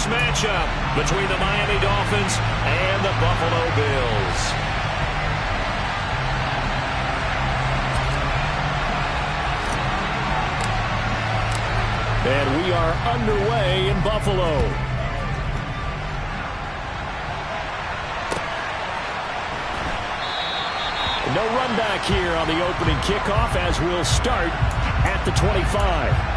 matchup between the Miami Dolphins and the Buffalo Bills. And we are underway in Buffalo. No run back here on the opening kickoff as we'll start at the 25.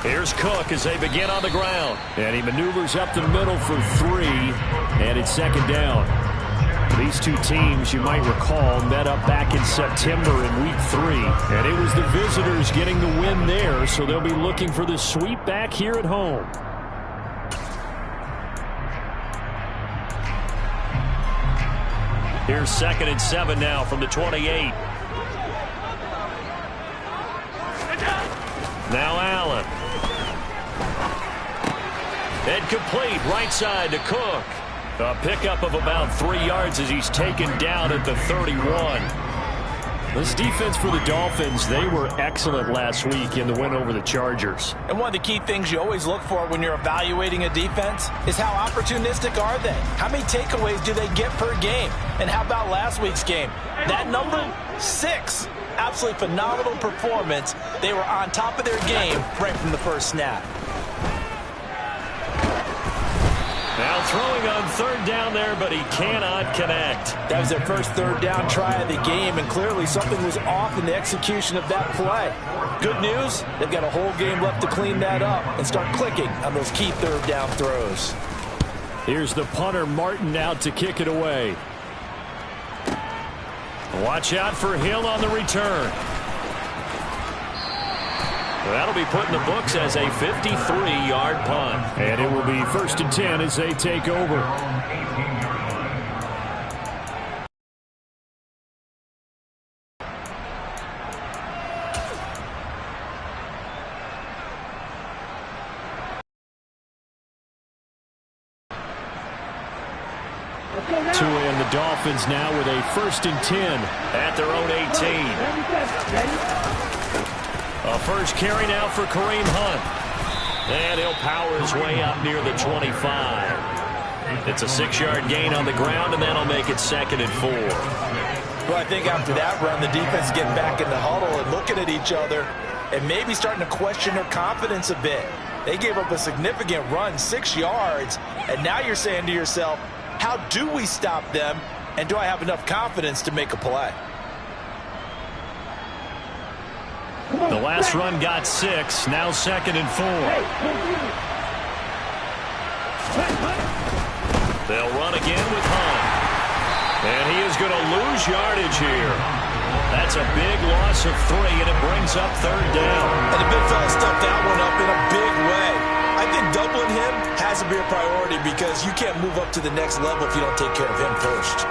Here's Cook as they begin on the ground. And he maneuvers up the middle for 3. And it's second down. These two teams, you might recall, met up back in September in Week 3. And it was the visitors getting the win there, so they'll be looking for the sweep back here at home. Here's 2nd and 7 now from the 28. Now Allen. And complete right side to Cook. A pickup of about 3 yards as he's taken down at the 31. This defense for the Dolphins, they were excellent last week in the win over the Chargers. And one of the key things you always look for when you're evaluating a defense is how opportunistic are they? How many takeaways do they get per game? And how about last week's game? That number, 6. Absolutely phenomenal performance. They were on top of their game right from the first snap. Now throwing on 3rd down there, but he cannot connect. That was their first 3rd down try of the game, and clearly something was off in the execution of that play. Good news, they've got a whole game left to clean that up and start clicking on those key 3rd down throws. Here's the punter, Martin, out to kick it away. Watch out for Hill on the return. That'll be put in the books as a 53-yard punt. And it will be 1st and 10 as they take over. Tua and the Dolphins now with a 1st and 10 at their own 18. A first carry now for Kareem Hunt. And he'll power his way up near the 25. It's a 6-yard gain on the ground, and that'll make it 2nd and 4. Well, I think after that run, the defense getting back in the huddle and looking at each other and maybe starting to question their confidence a bit. They gave up a significant run, 6 yards, and now you're saying to yourself, how do we stop them, and do I have enough confidence to make a play? The last run got 6, now 2nd and 4. They'll run again with Hunt. And he is going to lose yardage here. That's a big loss of 3, and it brings up 3rd down. And the big fella stuffed that one up in a big way. I think doubling him has to be a priority because you can't move up to the next level if you don't take care of him first.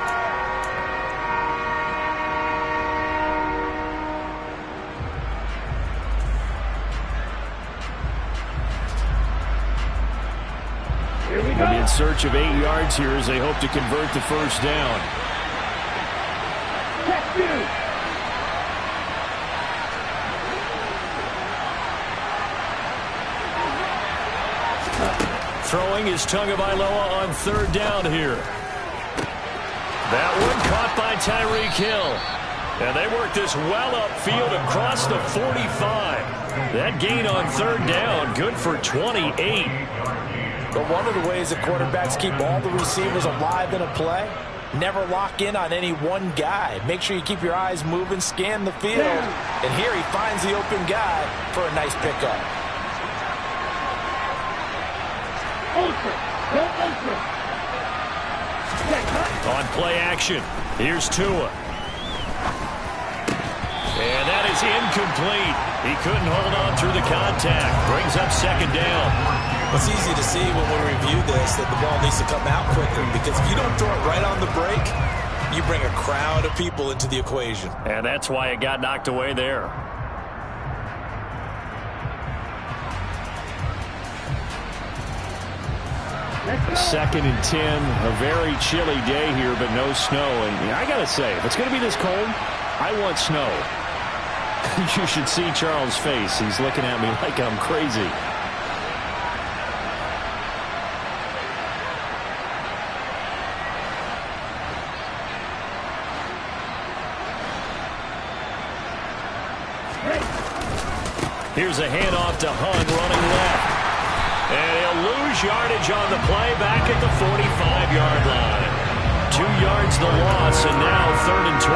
They'll be in search of 8 yards here as they hope to convert the 1st down. Throwing is Tagovailoa on 3rd down here. That one caught by Tyreek Hill. And they work this well upfield across the 45. That gain on 3rd down, good for 28. But one of the ways that quarterbacks keep all the receivers alive in a play, never lock in on any one guy. Make sure you keep your eyes moving, scan the field. And here he finds the open guy for a nice pickup. On play action, here's Tua. And that is incomplete. He couldn't hold on through the contact. Brings up second down. It's easy to see when we review this that the ball needs to come out quicker, because if you don't throw it right on the break, you bring a crowd of people into the equation. And that's why it got knocked away there. Second and 10, a very chilly day here, but no snow. And I got to say, if it's going to be this cold, I want snow. You should see Charles' face. He's looking at me like I'm crazy. Here's a handoff to Hunt, running left. And he'll lose yardage on the play back at the 45-yard line. 2 yards the loss, and now 3rd and 12.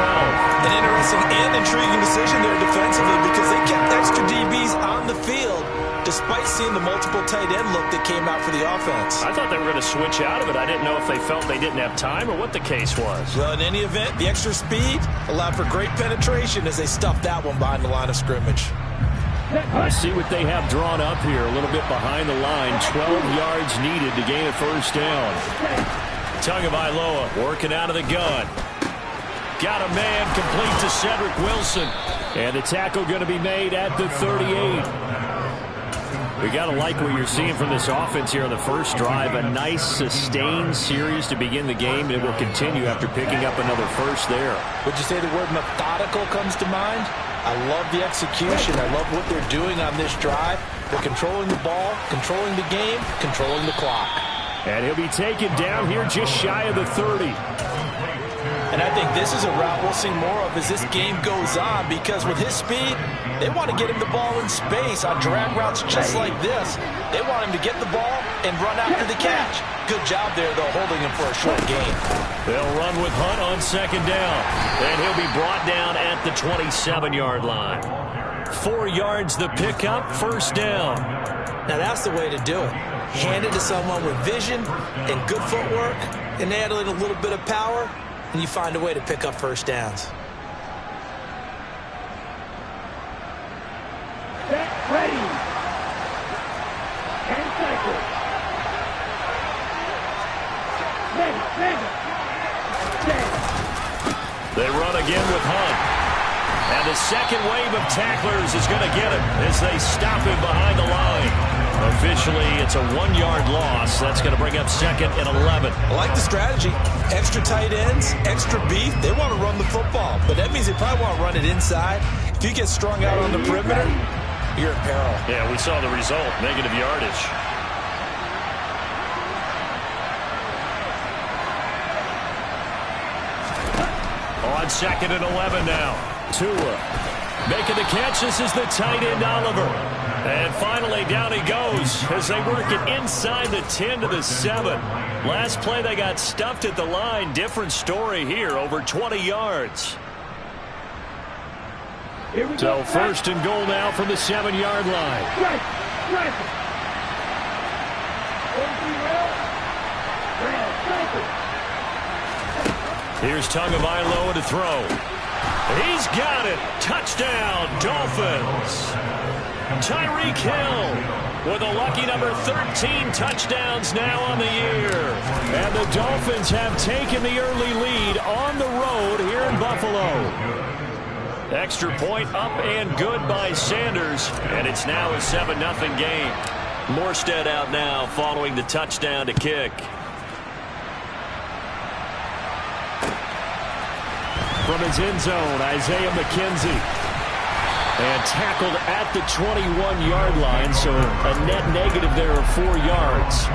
An interesting and intriguing decision there defensively, because they kept extra DBs on the field despite seeing the multiple tight end look that came out for the offense. I thought they were going to switch out of it. I didn't know if they felt they didn't have time or what the case was. Well, in any event, the extra speed allowed for great penetration as they stuffed that one behind the line of scrimmage. I see what they have drawn up here, a little bit behind the line. 12 yards needed to gain a first down. Tagovailoa working out of the gun. Got a man complete to Cedric Wilson. And the tackle going to be made at the 38. We got to like what you're seeing from this offense here on the first drive. A nice sustained series to begin the game. It will continue after picking up another first there. Would you say the word methodical comes to mind? I love the execution. I love what they're doing on this drive. They're controlling the ball, controlling the game, controlling the clock. And he'll be taken down here just shy of the 30. And I think this is a route we'll see more of as this game goes on, because with his speed, they want to get him the ball in space on drag routes just like this. They want him to get the ball and run after the catch. Good job there, though, holding him for a short gain. They'll run with Hunt on second down. And he'll be brought down at the 27-yard line. 4 yards the pickup, first down. Now that's the way to do it. Hand it to someone with vision and good footwork, and add in a little bit of power, and you find a way to pick up first downs. Set, ready. 10 seconds. Ready. They run again with Hunt. And the second wave of tacklers is going to get him as they stop him behind the line. Officially, it's a 1-yard loss. That's going to bring up second and 11. I like the strategy. Extra tight ends, extra beef. They want to run the football, but that means they probably want to run it inside. If you get strung out on the perimeter, you're in peril. Yeah, we saw the result, negative yardage. On second and 11 now. Tua making the catch. This is the tight end, Oliver. And finally, down he goes as they work it inside the 10 to the 7. Last play, they got stuffed at the line. Different story here, over 20 yards. So first and goal now from the 7-yard line. Here's Tagovailoa to throw. He's got it. Touchdown, Dolphins. Tyreek Hill with a lucky number 13 touchdowns now on the year. And the Dolphins have taken the early lead on the road here in Buffalo. Extra point up and good by Sanders. And it's now a 7-0 game. Morstead out now following the touchdown to kick. From his end zone, Isaiah McKenzie. And tackled at the 21-yard line, so a net negative there of 4 yards.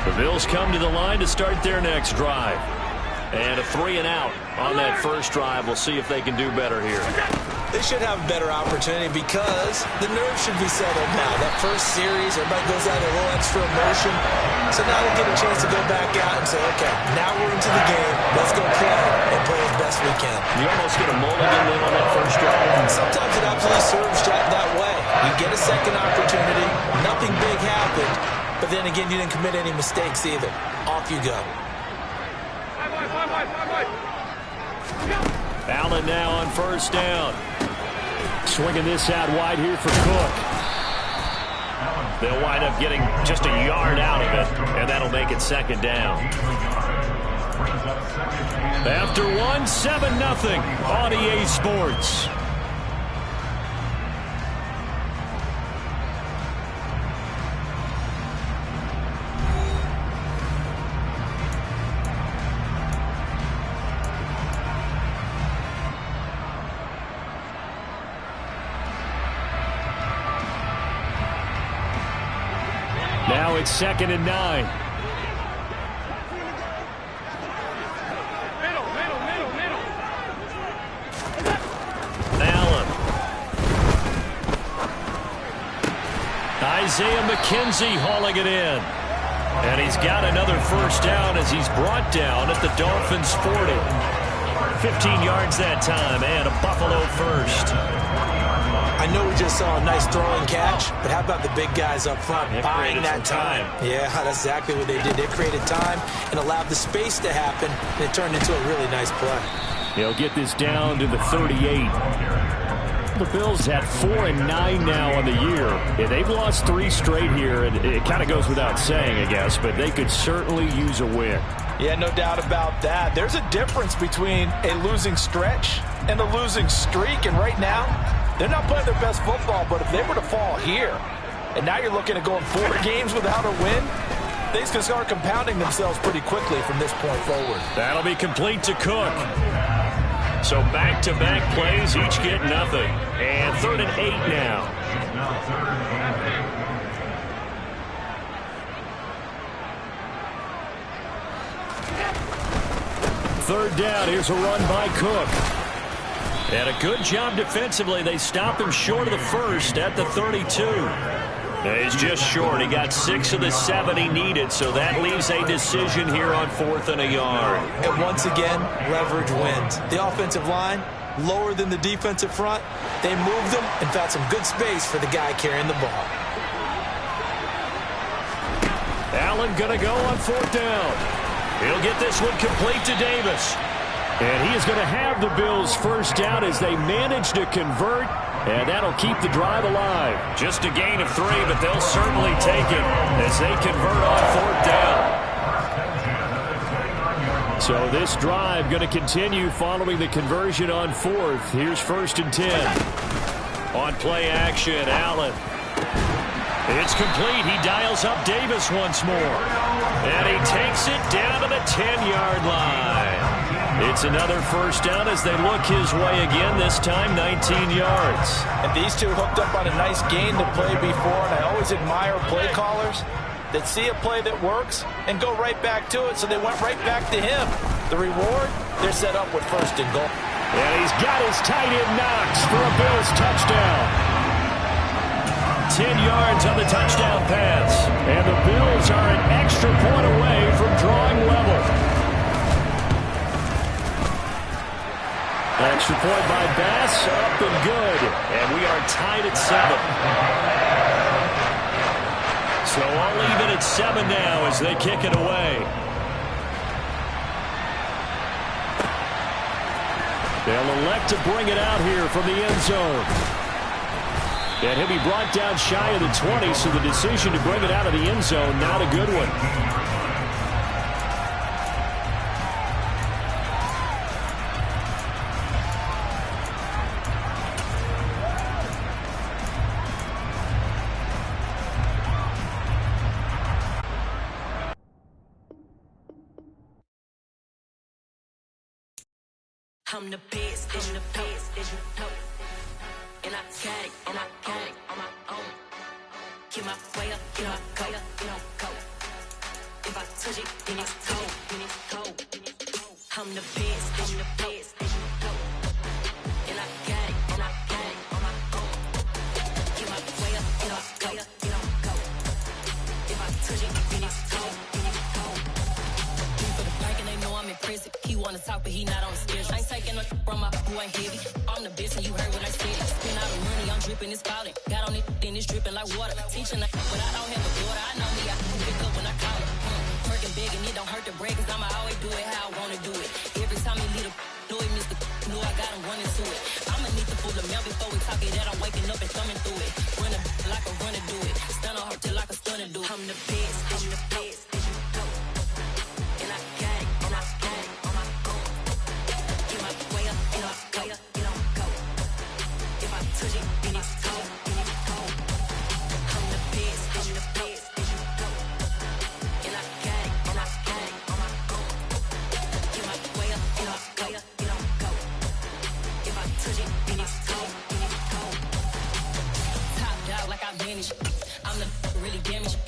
The Bills come to the line to start their next drive. And a 3-and-out on that first drive. We'll see if they can do better here. They should have a better opportunity because the nerves should be settled now. That first series, everybody goes out a little extra emotion. So now we'll get a chance to go back out and say, okay, now we're into the game. Let's go play and play as best we can. You almost get a mulligan win on that first drive. Sometimes it absolutely serves that way. You get a second opportunity. Nothing big happened. But then again, you didn't commit any mistakes either. Off you go. Allen now on first down. Swinging this out wide here for Cook. They'll wind up getting just a yard out of it, and that'll make it second down. After 1, 7-0 on EA Sports. Now it's 2nd and 9. Allen. Isaiah McKenzie hauling it in. And he's got another first down as he's brought down at the Dolphins' 40. 15 yards that time and a Buffalo first. I know we just saw a nice throwing catch, but how about the big guys up front buying that time? Yeah, that's exactly what they did. They created time and allowed the space to happen, and it turned into a really nice play. He'll get this down to the 38. The Bills at 4-9 now on the year. Yeah, they've lost 3 straight here, and it kind of goes without saying, I guess, but they could certainly use a win. Yeah, no doubt about that. There's a difference between a losing stretch and a losing streak, and right now, they're not playing their best football, but if they were to fall here, and now you're looking at going 4 games without a win, things can start compounding themselves pretty quickly from this point forward. That'll be complete to Cook. So back-to-back plays, each get nothing. And 3rd and 8 now. Third down, here's a run by Cook. And a good job defensively. They stop him short of the first at the 32. He's just short. He got 6 of the 7 he needed, so that leaves a decision here on 4th and a yard. And once again, leverage wins. The offensive line, lower than the defensive front. They moved them and found some good space for the guy carrying the ball. Allen going to go on 4th down. He'll get this one complete to Davis. And he is going to have the Bills' first down as they manage to convert, and that'll keep the drive alive. Just a gain of 3, but they'll certainly take it as they convert on 4th down. So this drive going to continue following the conversion on 4th. Here's 1st and 10. On play action, Allen. It's complete. He dials up Davis once more. And he takes it down to the 10-yard line. It's another first down as they look his way again, this time 19 yards. And these two hooked up on a nice gain to play before, and I always admire play callers that see a play that works and go right back to it, so they went right back to him. The reward, they're set up with 1st and goal. And he's got his tight end Knox for a Bills touchdown. 10 yards on the touchdown pass. And the Bills are an extra point away from drawing level. Extra point by Bass, up and good. And we are tied at 7. So all even at 7 now as they kick it away. They'll elect to bring it out here from the end zone. And he'll be brought down shy of the 20, so the decision to bring it out of the end zone, not a good one. I'm the best, I'm the best, and I got it, and I got it on my own. Get my way up, get my go, go. If I touch it, then it's cold, then it's cold. I'm the best, I'm the best, and I got it on my own. Get my way up, get my go, go. If I touch it, then it's cold. talk, but he not on the schedule. I ain't taking no from my who ain't heavy. I'm the best and you heard what I said. Spend all the money, I'm dripping, it's falling. Got on it, then it's dripping like water. Teaching but I don't have a daughter. I know me, I can pick up when I call it. Working big and it don't hurt to break, cause I'ma always do it how I wanna do it. Every time he lead a do it, Mr. Know I got him running to it. I'ma need to pull the mail before we talk it that I'm waking up and thumbing through it. Run like a runner do it. Stun on her till like a stunner do it. I'm the best, I'm the best, and you know. And I got it, and I got it on my own. Get my way up, you know, go up, you don't go. If I touch it, then it's cold, then it's cold. I'm the best, and you know. And I got it, and I got it on my own. Get my way up, you know, go up, you don't go. If I touch it, then it's cold, then it's cold. Top dog like I manage. I'm the really damaged.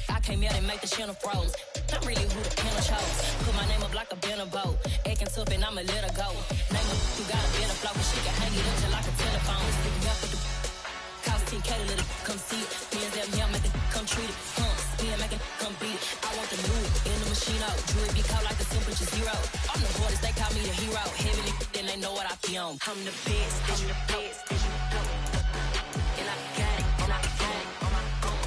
I came out and make the channel froze. I'm really who the panel chose. Put my name up like a banner boat. Acting tough and I'ma let her go. Name her who got a better flow, but she can hang it up till like a telephone. Stick me up with the cost 10K to let it come see it. Hands that me, make it come treat it. Spin, make it come beat it. I want the new in the machine out. Jewelry be called like the temperature zero. I'm the hardest, they call me the hero. Heavily, then they know what I be on. I'm the best, I'm the best, and you know. And I got it, and I got it on my own.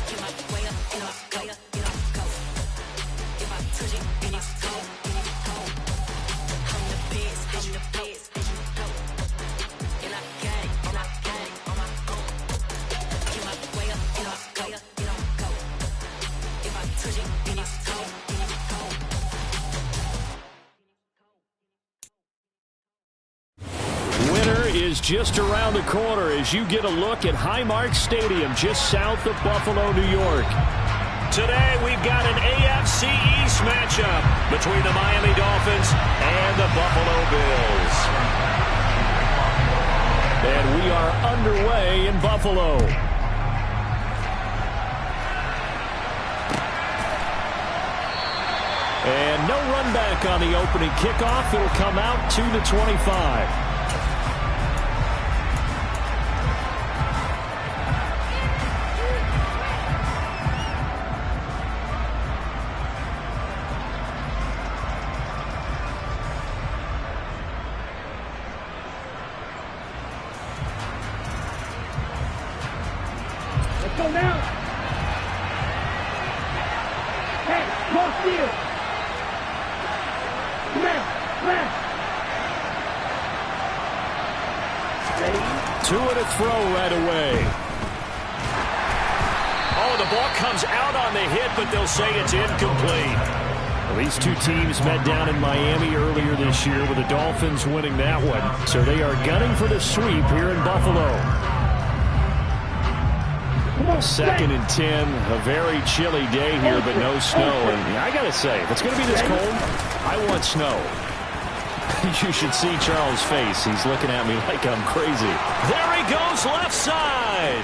Get my way up, and I go up, and I go. If I touch it, then it's cold, then it's cold. I'm the best, I'm the best, and you know. And I got it, and I got it on my own. Get my way up, and I go up, and I go. If I touch it, then it's cold, then it's cold. Winter is just around the corner as you get a look at Highmark Stadium just south of Buffalo, New York. Today we've got an AFC East matchup between the Miami Dolphins and the Buffalo Bills. And we are underway in Buffalo. And no run back on the opening kickoff. It'll come out to the 25. Let's go now. Hey, cross field. Left. Two and a throw right away. Oh, the ball comes out on the hit, but they'll say it's incomplete. Well, these two teams met down in Miami earlier this year with the Dolphins winning that one. So they are gunning for the sweep here in Buffalo. 2nd and 10, a very chilly day here, but no snow. And I got to say, if it's going to be this cold, I want snow. You should see Charles' face. He's looking at me like I'm crazy. There he goes, left side.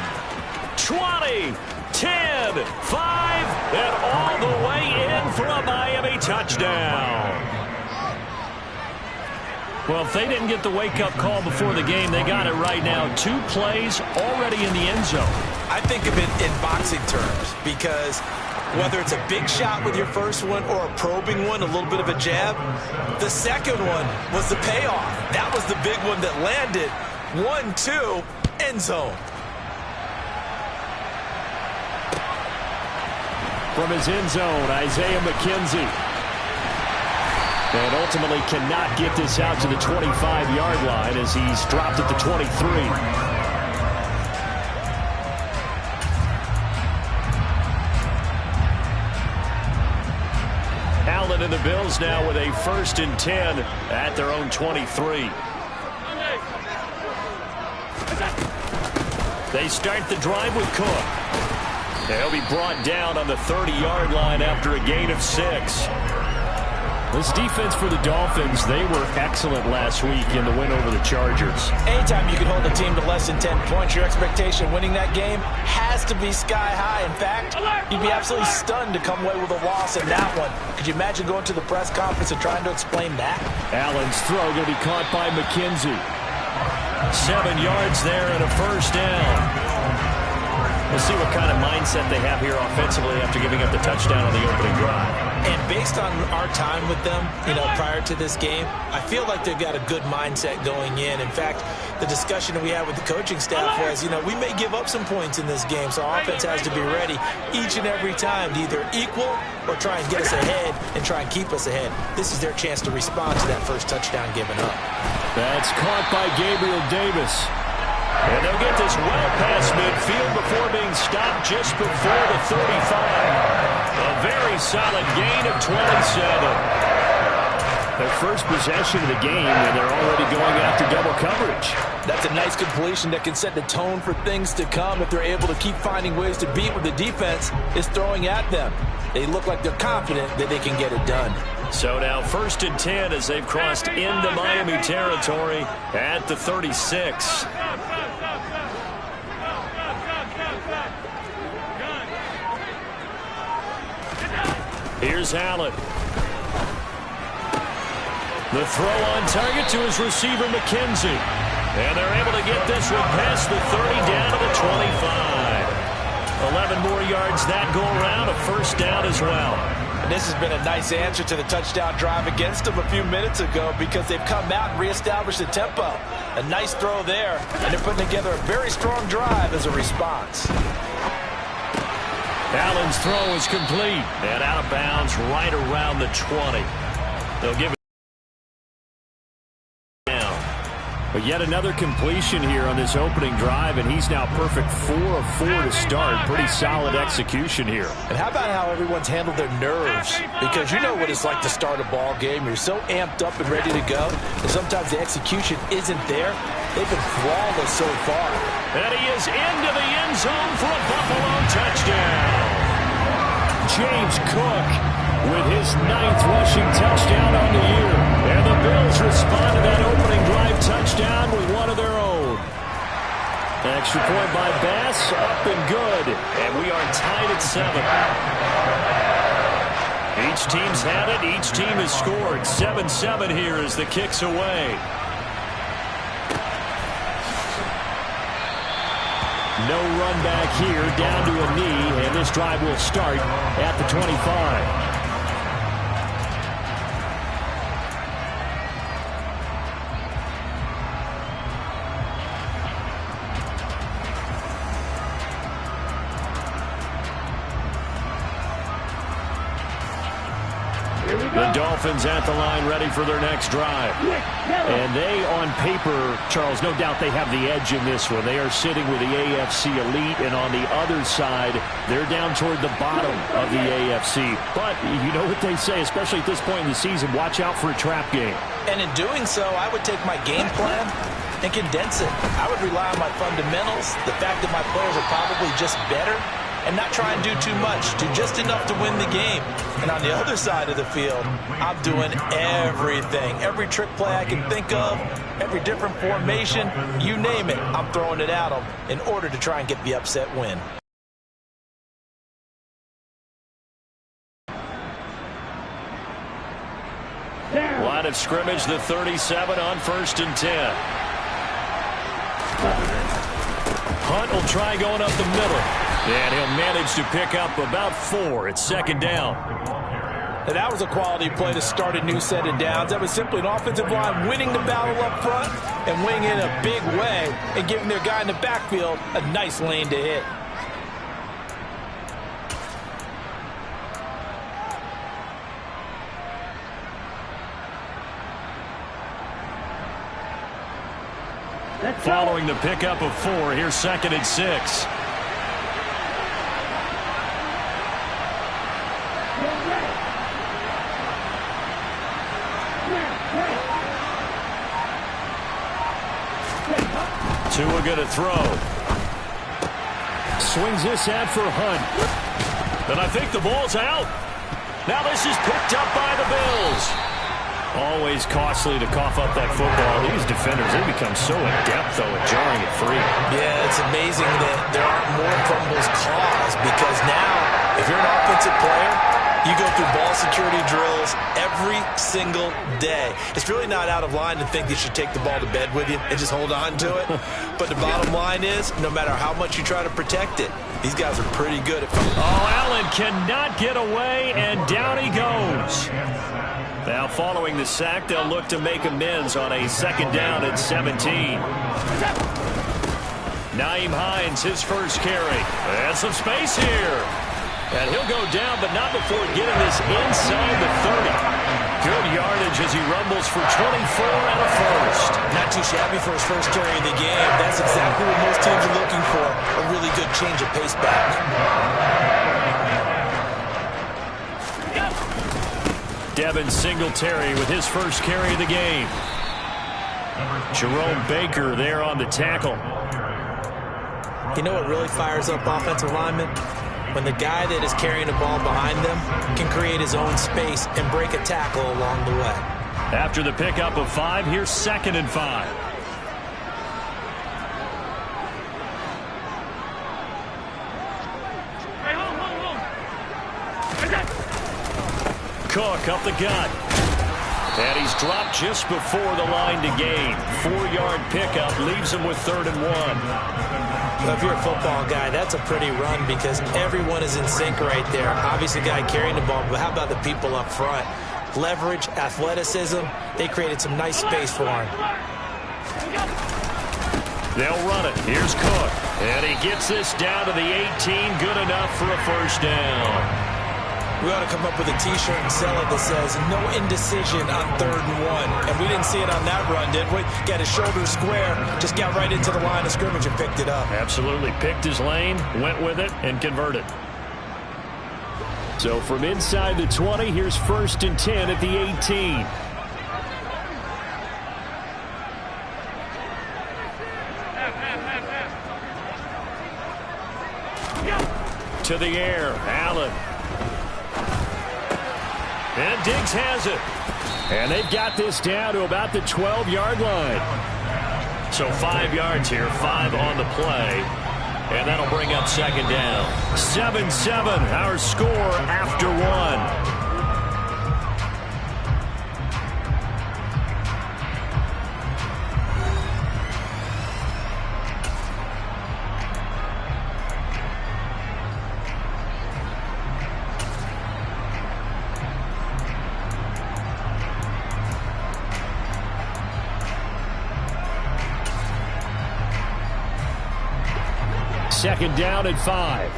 20, 10, 5, and all the way in for a Miami touchdown. Well, if they didn't get the wake-up call before the game, they got it right now. 2 plays already in the end zone. I think of it in boxing terms because whether it's a big shot with your first one or a probing one, a little bit of a jab, the second one was the payoff. That was the big one that landed. 1-2, end zone. From his end zone, Isaiah McKenzie. And ultimately cannot get this out to the 25-yard line as he's dropped at the 23. Allen and the Bills now with a 1st and 10 at their own 23. They start the drive with Cook. He'll be brought down on the 30-yard line after a gain of 6. This defense for the Dolphins, they were excellent last week in the win over the Chargers. Anytime you can hold a team to less than 10 points, your expectation winning that game has to be sky high. In fact, you'd be absolutely stunned to come away with a loss in that one. Could you imagine going to the press conference and trying to explain that? Allen's throw going to be caught by McKenzie. 7 yards there and a 1st down. We'll see what kind of mindset they have here offensively after giving up the touchdown on the opening drive. And based on our time with them, prior to this game, I feel like they've got a good mindset going in. In fact, the discussion that we had with the coaching staff was, we may give up some points in this game, so our offense has to be ready each and every time to either equal or try and get us ahead and try and keep us ahead. This is their chance to respond to that first touchdown given up. That's caught by Gabriel Davis. And they'll get this well past midfield before being stopped just before the 35. A very solid gain of 27. Their first possession of the game, and they're already going after double coverage. That's a nice completion that can set the tone for things to come if they're able to keep finding ways to beat what the defense is throwing at them. They look like they're confident that they can get it done. So now 1st and 10 as they've crossed into Miami territory at the 36. Here's Allen. The throw on target to his receiver, McKenzie. And they're able to get this one past the 30 down to the 25. 11 more yards that go around, a first down as well. And this has been a nice answer to the touchdown drive against them a few minutes ago because they've come out and reestablished the tempo. A nice throw there, and they're putting together a very strong drive as a response. Allen's throw is complete and out of bounds right around the 20. They'll give it down. But yet another completion here on this opening drive, and he's now perfect 4 of 4 to start. Pretty solid execution here. And how about how everyone's handled their nerves? Because you know what it's like to start a ball game. You're so amped up and ready to go, and sometimes the execution isn't there. They've been flawless so far. And he is into the end zone for a Buffalo touchdown. James Cook with his 9th rushing touchdown on the year. And the Bills respond to that opening drive touchdown with one of their own. Extra point by Bass, up and good. And we are tied at 7. Each team's had it. Each team has scored. 7-7 here as the kick's away. No run back here, down to a knee, and this drive will start at the 25. The Dolphins at the line ready for their next drive. And they, on paper, Charles, no doubt they have the edge in this one. They are sitting with the AFC elite, and on the other side, they're down toward the bottom of the AFC. But you know what they say, especially at this point in the season, watch out for a trap game. And in doing so, I would take my game plan and condense it. I would rely on my fundamentals, the fact that my players are probably just better, and not try and do too much, do just enough to win the game. And on the other side of the field, I'm doing everything. Every trick play I can think of, every different formation, you name it, I'm throwing it at them in order to try and get the upset win. Line of scrimmage, the 37 on 1st and 10. Hunt will try going up the middle. And he'll manage to pick up about 4 at 2nd down. And that was a quality play to start a new set of downs. That was simply an offensive line winning the battle up front and winning in a big way and giving their guy in the backfield a nice lane to hit. Following the pickup of 4, here's 2nd and 6. Tua going to throw. Swings this out for Hunt. And I think the ball's out. Now this is picked up by the Bills. Always costly to cough up that football. These defenders, they become so adept, though, at jarring it free. Yeah, it's amazing that there aren't more fumbles caused because now, if you're an offensive player, you go through ball security drills every single day. It's really not out of line to think that you should take the ball to bed with you and just hold on to it. But the bottom line is, no matter how much you try to protect it, these guys are pretty good at football. Oh, Allen cannot get away, and down he goes. Now following the sack, they'll look to make amends on a second down at 17. Nyheim Hines, his first carry. And some space here. And he'll go down, but not before getting this inside the 30. Good yardage as he rumbles for 24 and a first. Not too shabby for his first carry of the game. That's exactly what most teams are looking for. A really good change of pace back. Devin Singletary with his first carry of the game. Jerome Baker there on the tackle. You know what really fires up offensive linemen? When the guy that is carrying the ball behind them can create his own space and break a tackle along the way. After the pickup of 5, here's 2nd and 5. Cook up the gut. And he's dropped just before the line to gain. 4-yard pickup leaves him with 3rd and 1. Well, if you're a football guy, that's a pretty run because everyone is in sync right there. Obviously, guy carrying the ball, but how about the people up front? Leverage, athleticism, they created some nice space for him. They'll run it. Here's Cook. And he gets this down to the 18. Good enough for a first down. We ought to come up with a T-shirt and sell it that says, no indecision on 3rd and 1. And we didn't see it on that run, did we? Got his shoulders square, just got right into the line of scrimmage and picked it up. Absolutely. Picked his lane, went with it, and converted. So from inside the 20, here's 1st and 10 at the 18. To the air, Allen. And Diggs has it. And they've got this down to about the 12-yard line. So 5 yards here, 5 on the play. And that'll bring up 2nd down. 7-7, our score after 1. Second down at 5.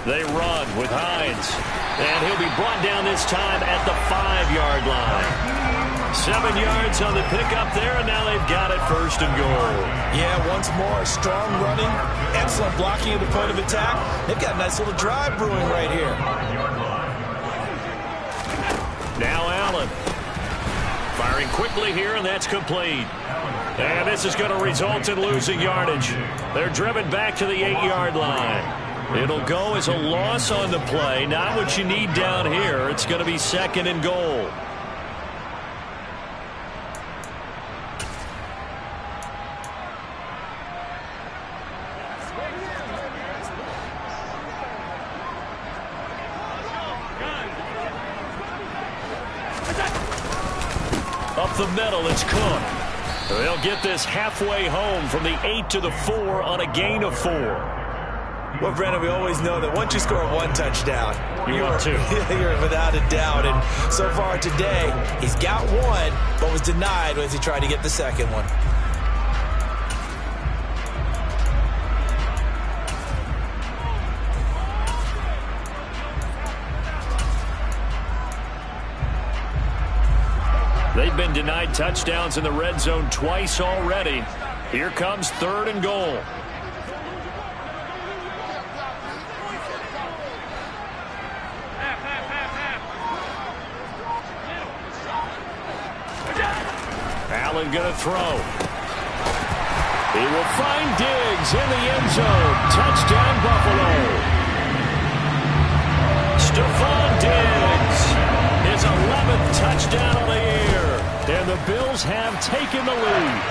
They run with Hines. And he'll be brought down this time at the 5-yard line. 7 yards on the pickup there, and now they've got it 1st and goal. Yeah, once more, strong running, excellent blocking at the point of attack. They've got a nice little drive brewing right here. Now Allen. Firing quickly here, and that's complete. And this is going to result in losing yardage. They're driven back to the 8-yard line. It'll go as a loss on the play. Not what you need down here. It's going to be 2nd and goal. Up the middle, it's Cook. They'll get this halfway home from the 8 to the 4 on a gain of 4. Well, Brandon, we always know that once you score 1 touchdown, you're 2. You're without a doubt. And so far today, he's got 1, but was denied as he tried to get the second one. They've been denied touchdowns in the red zone twice already. Here comes 3rd and goal. Allen gonna throw. He will find Diggs in the end zone. Touchdown, Buffalo. Stephon Diggs, his 11th touchdown of the year. And the Bills have taken the lead.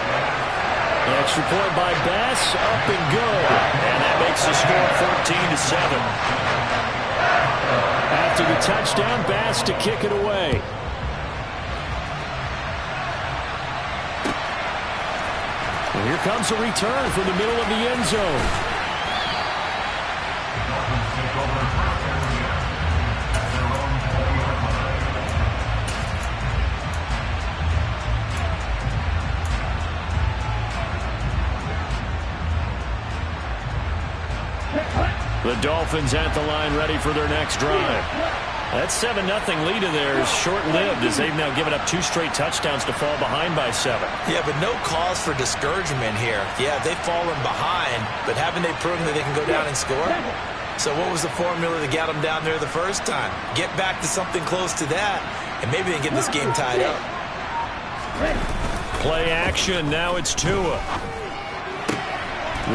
An extra point by Bass, up and good. And that makes the score 14-7. After the touchdown, Bass to kick it away. comes a return from the middle of the end zone. The Dolphins at the line ready for their next drive. That 7-0 lead of theirs short-lived as they've now given up 2 straight touchdowns to fall behind by 7. Yeah, but no cause for discouragement here. Yeah, they've fallen behind, but haven't they proven that they can go down and score? So what was the formula that got them down there the first time? Get back to something close to that, and maybe they can get this game tied up. Play action. Now it's Tua.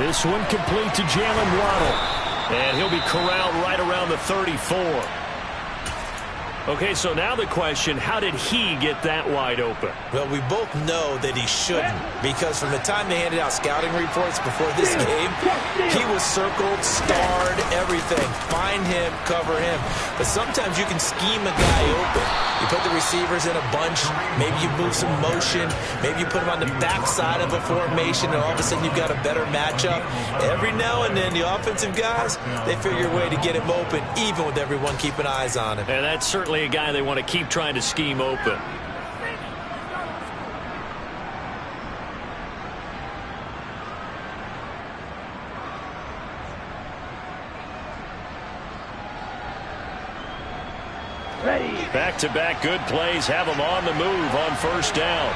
This one complete to Jalen Waddle. And he'll be corralled right around the 34. Okay, so now the question, how did he get that wide open? Well, we both know that he shouldn't, because from the time they handed out scouting reports before this game, he was circled, starred, everything. Find him, cover him. But sometimes you can scheme a guy open. You put the receivers in a bunch, maybe you move some motion, maybe you put them on the backside of a formation, and all of a sudden you've got a better matchup. Every now and then, the offensive guys, they figure a way to get him open, even with everyone keeping eyes on him. And that's certainly a guy they want to keep trying to scheme open. Back-to-back good plays have them on the move on first down.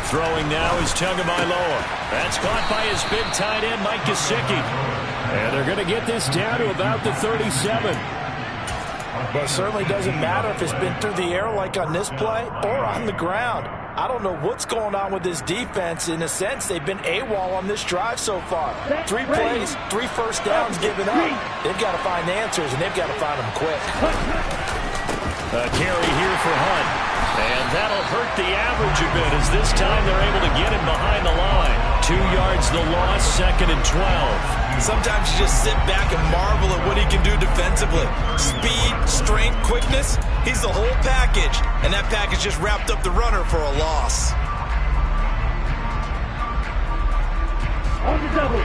Throwing now is Tagovailoa. That's caught by his big tight end, Mike Gesicki. And they're going to get this down to about the 37. Well, it certainly doesn't matter if it's been through the air like on this play or on the ground. I don't know what's going on with this defense. In a sense, they've been AWOL on this drive so far. 3 plays, 3 first downs given up. They've got to find answers, and they've got to find them quick. A carry here for Hunt. And that'll hurt the average a bit as this time they're able to get him behind the line. 2 yards the loss, 2nd and 12. Sometimes you just sit back and marvel at what he can do defensively. Speed, strength, quickness, he's the whole package. And that package just wrapped up the runner for a loss.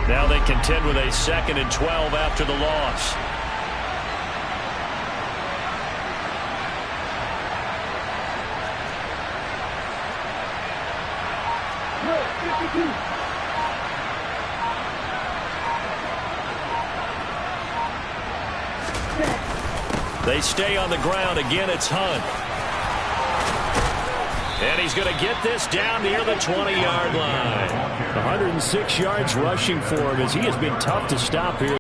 Now they contend with a 2nd and 12 after the loss. They stay on the ground. Again, it's Hunt. And he's going to get this down near the 20-yard line. 106 yards rushing for him as he has been tough to stop here.